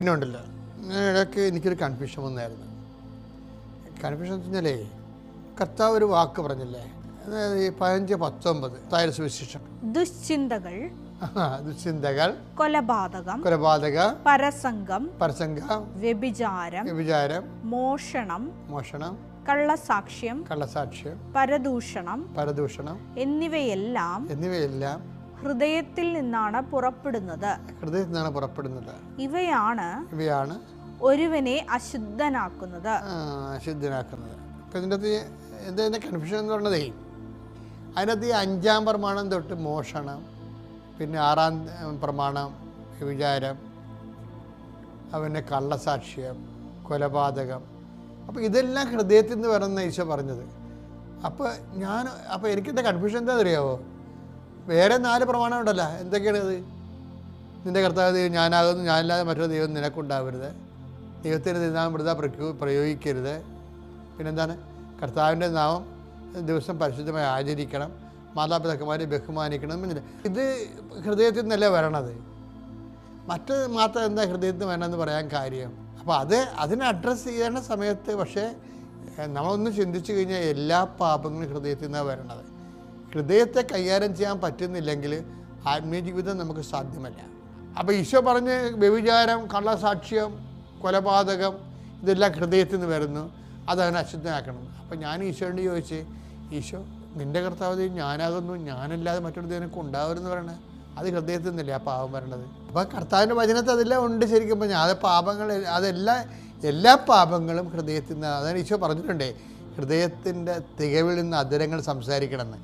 പിന്നുണ്ടല്ലോ ഇടയ്ക്ക് എനിക്കൊരു കൺഫ്യൂഷൻ വന്നായിരുന്നു. കൺഫ്യൂഷൻ എന്ന് പറഞ്ഞാലേ കർത്താവ് ഒരു വാക്ക് പറഞ്ഞില്ലേ, അതായത് ഈ 15:19 താഴെ സുവിശേഷം, ദുശ്ചിന്തകൾ, ദുശ്ചിന്തകൾ, കൊലപാതകം, പരസംഗം, വ്യഭിചാരം, മോഷണം, കള്ളസാക്ഷ്യം, പരദൂഷണം എന്നിവയെല്ലാം ഹൃദയത്തിൽ നിന്നാണ് പുറപ്പെടുന്നത്. ഇവയാണ് ഒരുവനെ അശുദ്ധനാക്കുന്നത്. ഇപ്പം ഇതിൻ്റെ അകത്ത് എന്താ കൺഫ്യൂഷൻ എന്ന് പറഞ്ഞതേ, അതിനകത്ത് ഈ 5-ാം പ്രമാണം തൊട്ട് മോഷണം, പിന്നെ 6-ാം പ്രമാണം വിചാരം, അവൻ്റെ കള്ളസാക്ഷ്യം, കൊലപാതകം, അപ്പോൾ ഇതെല്ലാം ഹൃദയത്തിൽ നിന്ന് വരുന്ന ഈശോ പറഞ്ഞത്. അപ്പോൾ എനിക്കെന്താ കൺഫ്യൂഷൻ എന്താണെന്ന് അറിയാമോ? വേറെ 4 പ്രമാണം ഉണ്ടല്ലോ, എന്തൊക്കെയാണത്? നിൻ്റെ കർത്താവ് ദൈവം ഞാനാകുന്നു, ഞാനില്ലാതെ മറ്റൊരു ദൈവം നിനക്കുണ്ടാവരുത്, ദൈവത്തിൻ്റെ നാമം വെറുതെ പ്രയോഗിക്കരുത്, പിന്നെന്താണ്, കർത്താവിൻ്റെ നാമം ദിവസം പരിശുദ്ധമായി ആചരിക്കണം, മാതാപിതാക്കന്മാരെ ബഹുമാനിക്കണം. ഇത് ഹൃദയത്തിൽ നിന്നല്ലേ വരണത്. മറ്റ് മാത്രം എന്താ ഹൃദയത്തിൽ വരണമെന്ന് പറയാൻ കാര്യം? അപ്പോൾ അതിനെ അഡ്രസ്സ് ചെയ്യേണ്ട സമയത്ത് പക്ഷേ നമ്മളൊന്ന് ചിന്തിച്ചു കഴിഞ്ഞാൽ എല്ലാ പാപങ്ങളും ഹൃദയത്തിൽ നിന്നാണ് വരണത്. ഹൃദയത്തെ കൈകാര്യം ചെയ്യാൻ പറ്റുന്നില്ലെങ്കിൽ ആത്മീയ ജീവിതം നമുക്ക് സാധ്യമല്ല. അപ്പോൾ ഈശോ പറഞ്ഞ് വ്യഭിചാരം, കള്ളസാക്ഷ്യം, കൊലപാതകം ഇതെല്ലാം ഹൃദയത്തിൽ നിന്ന് വരുന്നു, അതവനെ അശുദ്ധനാക്കണം. അപ്പോൾ ഞാൻ ഈശോയോട് ചോദിച്ച്, ഈശോ നിൻ്റെ കർത്താവ് ഞാനാകുന്നു, ഞാനല്ലാതെ മറ്റൊരു നിനക്ക് ഉണ്ടാവരുമെന്ന് പറയണേ, അത് ഹൃദയത്തിൽ നിന്നല്ലേ ആ പാപം വരണത്? അപ്പോൾ കർത്താവിൻ്റെ വചനത്തിൽ അതെല്ലാം ഉണ്ട്. ശരിക്കും പറഞ്ഞാൽ അത് പാപങ്ങൾ, എല്ലാ പാപങ്ങളും ഹൃദയത്തിൽ നിന്ന്. അതാണ് ഈശോ പറഞ്ഞിട്ടുണ്ടേ, ഹൃദയത്തിൻ്റെ തികവിൽ നിന്ന് അധരങ്ങൾ സംസാരിക്കണമെന്ന്.